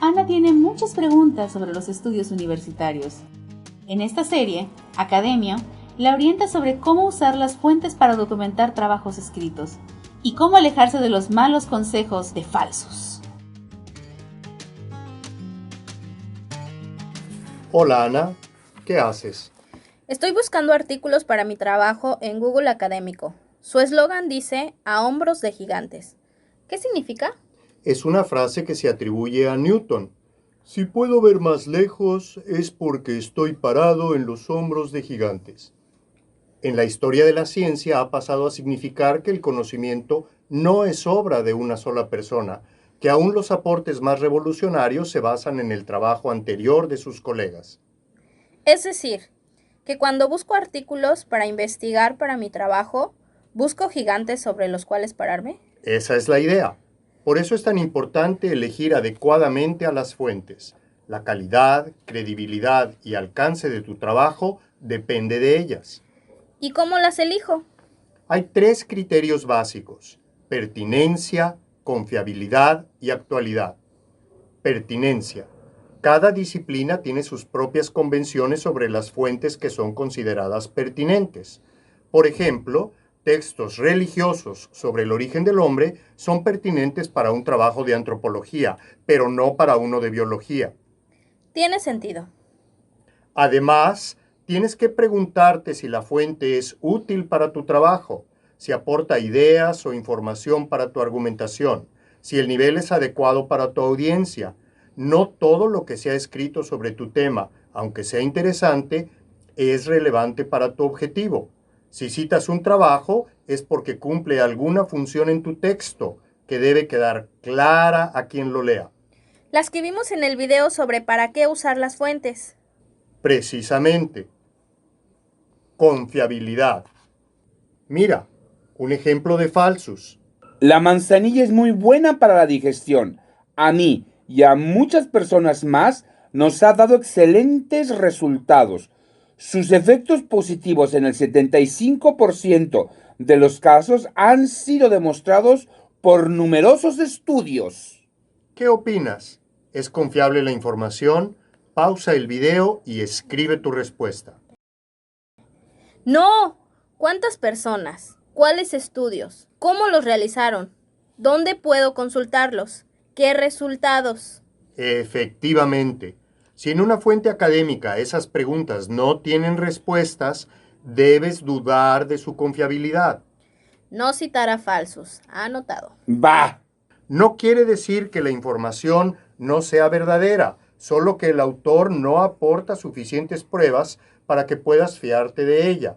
Ana tiene muchas preguntas sobre los estudios universitarios. En esta serie, Academia la orienta sobre cómo usar las fuentes para documentar trabajos escritos y cómo alejarse de los malos consejos de falsos. Hola Ana, ¿qué haces? Estoy buscando artículos para mi trabajo en Google Académico. Su eslogan dice "a hombros de gigantes". ¿Qué significa? Es una frase que se atribuye a Newton. Si puedo ver más lejos es porque estoy parado en los hombros de gigantes. En la historia de la ciencia ha pasado a significar que el conocimiento no es obra de una sola persona, que aún los aportes más revolucionarios se basan en el trabajo anterior de sus colegas. Es decir, que cuando busco artículos para investigar para mi trabajo, ¿busco gigantes sobre los cuales pararme? Esa es la idea. Por eso es tan importante elegir adecuadamente a las fuentes. La calidad, credibilidad y alcance de tu trabajo depende de ellas. ¿Y cómo las elijo? Hay 3 criterios básicos: pertinencia, confiabilidad y actualidad. Pertinencia. Cada disciplina tiene sus propias convenciones sobre las fuentes que son consideradas pertinentes. Por ejemplo, textos religiosos sobre el origen del hombre son pertinentes para un trabajo de antropología, pero no para uno de biología. Tiene sentido. Además, tienes que preguntarte si la fuente es útil para tu trabajo, si aporta ideas o información para tu argumentación, si el nivel es adecuado para tu audiencia. No todo lo que se ha escrito sobre tu tema, aunque sea interesante, es relevante para tu objetivo. Si citas un trabajo, es porque cumple alguna función en tu texto, que debe quedar clara a quien lo lea. Las que vimos en el video sobre para qué usar las fuentes. Precisamente. Confiabilidad. Mira, un ejemplo de falsus. La manzanilla es muy buena para la digestión. A mí y a muchas personas más nos ha dado excelentes resultados. Sus efectos positivos en el 75% de los casos han sido demostrados por numerosos estudios. ¿Qué opinas? ¿Es confiable la información? Pausa el video y escribe tu respuesta. ¡No! ¿Cuántas personas? ¿Cuáles estudios? ¿Cómo los realizaron? ¿Dónde puedo consultarlos? ¿Qué resultados? Efectivamente, si en una fuente académica esas preguntas no tienen respuestas, debes dudar de su confiabilidad. No citar a falsos. Anotado. ¡Bah! No quiere decir que la información no sea verdadera, solo que el autor no aporta suficientes pruebas para que puedas fiarte de ella.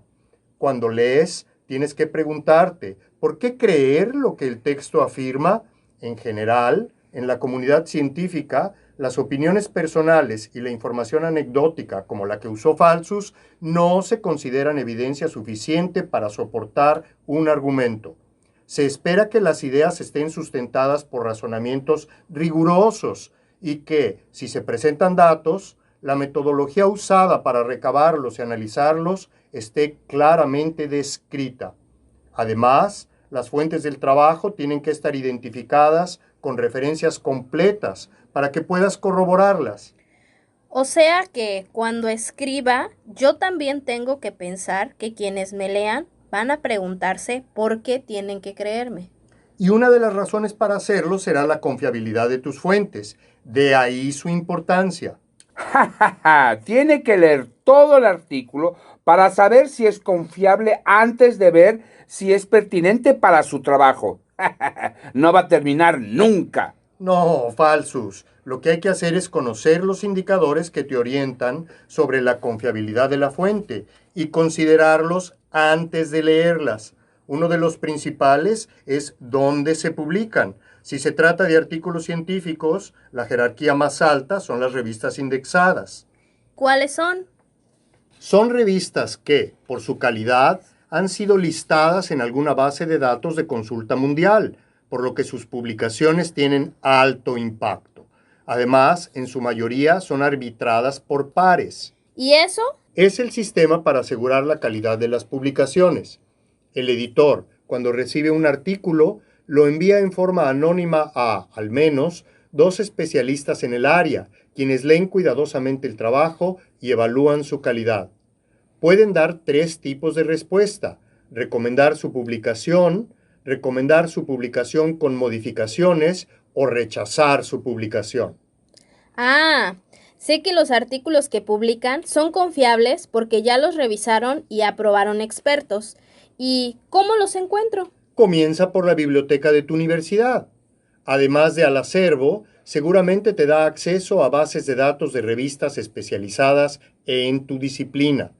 Cuando lees, tienes que preguntarte, ¿por qué creer lo que el texto afirma? En general, en la comunidad científica, las opiniones personales y la información anecdótica, como la que usó Falsus, no se consideran evidencia suficiente para soportar un argumento. Se espera que las ideas estén sustentadas por razonamientos rigurosos y que, si se presentan datos, la metodología usada para recabarlos y analizarlos esté claramente descrita. Además, las fuentes del trabajo tienen que estar identificadas con referencias completas para que puedas corroborarlas. O sea que cuando escriba, yo también tengo que pensar que quienes me lean van a preguntarse por qué tienen que creerme. Y una de las razones para hacerlo será la confiabilidad de tus fuentes. De ahí su importancia. Tiene que leer todo el artículo para saber si es confiable antes de ver si es pertinente para su trabajo. No va a terminar nunca. No, Falsus. Lo que hay que hacer es conocer los indicadores que te orientan sobre la confiabilidad de la fuente y considerarlos antes de leerlas. Uno de los principales es dónde se publican. Si se trata de artículos científicos, la jerarquía más alta son las revistas indexadas. ¿Cuáles son? Son revistas que, por su calidad, han sido listadas en alguna base de datos de consulta mundial, por lo que sus publicaciones tienen alto impacto. Además, en su mayoría son arbitradas por pares. ¿Y eso? Es el sistema para asegurar la calidad de las publicaciones. El editor, cuando recibe un artículo, lo envía en forma anónima a, al menos, 2 especialistas en el área, quienes leen cuidadosamente el trabajo y evalúan su calidad. Pueden dar 3 tipos de respuesta: recomendar su publicación con modificaciones o rechazar su publicación. Ah, sé que los artículos que publican son confiables porque ya los revisaron y aprobaron expertos. ¿Y cómo los encuentro? Comienza por la biblioteca de tu universidad. Además de al acervo, seguramente te da acceso a bases de datos de revistas especializadas en tu disciplina.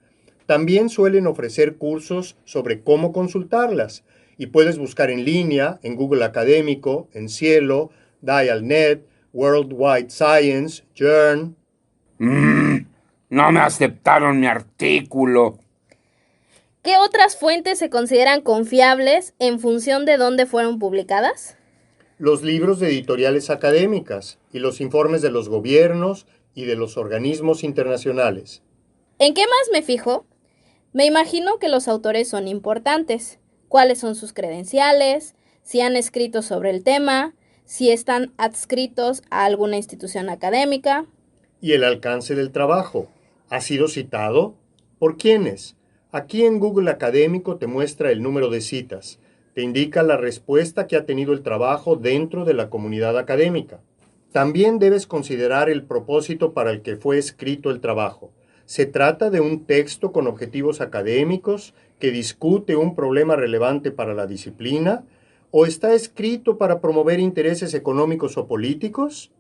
También suelen ofrecer cursos sobre cómo consultarlas y puedes buscar en línea en Google Académico, en Cielo, Dialnet, World Wide Science, Journal. No me aceptaron mi artículo. ¿Qué otras fuentes se consideran confiables en función de dónde fueron publicadas? Los libros de editoriales académicas y los informes de los gobiernos y de los organismos internacionales. ¿En qué más me fijo? Me imagino que los autores son importantes. ¿Cuáles son sus credenciales? Si han escrito sobre el tema, si están adscritos a alguna institución académica. ¿Y el alcance del trabajo? ¿Ha sido citado? ¿Por quiénes? Aquí en Google Académico te muestra el número de citas. Te indica la respuesta que ha tenido el trabajo dentro de la comunidad académica. También debes considerar el propósito para el que fue escrito el trabajo. ¿Se trata de un texto con objetivos académicos que discute un problema relevante para la disciplina? ¿O está escrito para promover intereses económicos o políticos?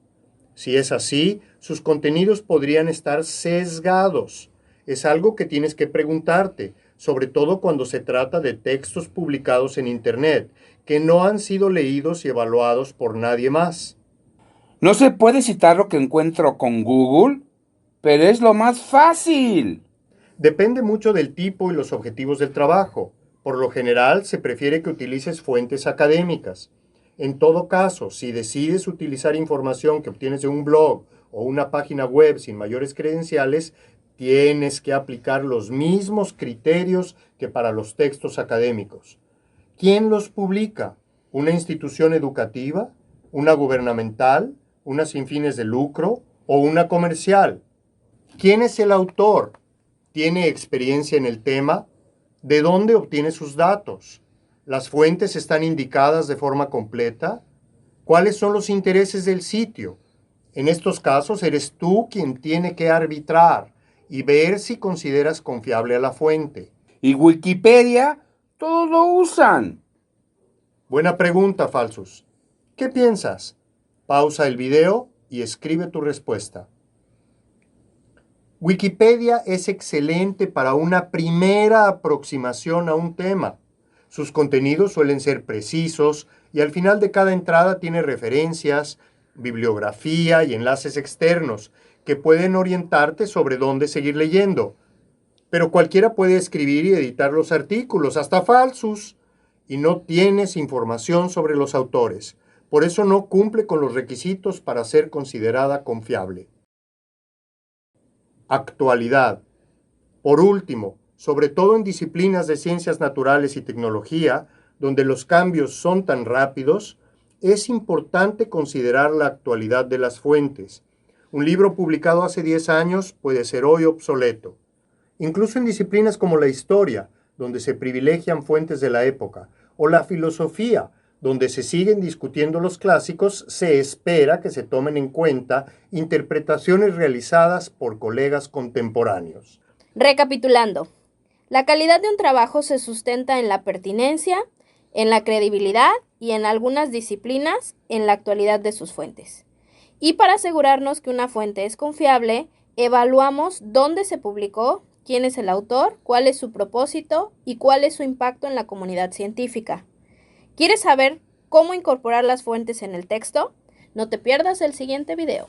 Si es así, sus contenidos podrían estar sesgados. Es algo que tienes que preguntarte, sobre todo cuando se trata de textos publicados en Internet, que no han sido leídos y evaluados por nadie más. ¿No se puede citar lo que encuentro con Google? Pero es lo más fácil. Depende mucho del tipo y los objetivos del trabajo. Por lo general, se prefiere que utilices fuentes académicas. En todo caso, si decides utilizar información que obtienes de un blog o una página web sin mayores credenciales, tienes que aplicar los mismos criterios que para los textos académicos. ¿Quién los publica? ¿Una institución educativa? ¿Una gubernamental? ¿Una sin fines de lucro? ¿O una comercial? ¿Quién es el autor? ¿Tiene experiencia en el tema? ¿De dónde obtiene sus datos? ¿Las fuentes están indicadas de forma completa? ¿Cuáles son los intereses del sitio? En estos casos eres tú quien tiene que arbitrar y ver si consideras confiable a la fuente. ¿Y Wikipedia? Todos lo usan. Buena pregunta, Falsus. ¿Qué piensas? Pausa el video y escribe tu respuesta. Wikipedia es excelente para una primera aproximación a un tema. Sus contenidos suelen ser precisos y al final de cada entrada tiene referencias, bibliografía y enlaces externos que pueden orientarte sobre dónde seguir leyendo. Pero cualquiera puede escribir y editar los artículos, hasta Falsus, y no tienes información sobre los autores. Por eso no cumple con los requisitos para ser considerada confiable. Actualidad. Por último, sobre todo en disciplinas de ciencias naturales y tecnología, donde los cambios son tan rápidos, es importante considerar la actualidad de las fuentes. Un libro publicado hace 10 años puede ser hoy obsoleto. Incluso en disciplinas como la historia, donde se privilegian fuentes de la época, o la filosofía, donde se siguen discutiendo los clásicos, se espera que se tomen en cuenta interpretaciones realizadas por colegas contemporáneos. Recapitulando, la calidad de un trabajo se sustenta en la pertinencia, en la credibilidad y en algunas disciplinas en la actualidad de sus fuentes. Y para asegurarnos que una fuente es confiable, evaluamos dónde se publicó, quién es el autor, cuál es su propósito y cuál es su impacto en la comunidad científica. ¿Quieres saber cómo incorporar las fuentes en el texto? No te pierdas el siguiente video.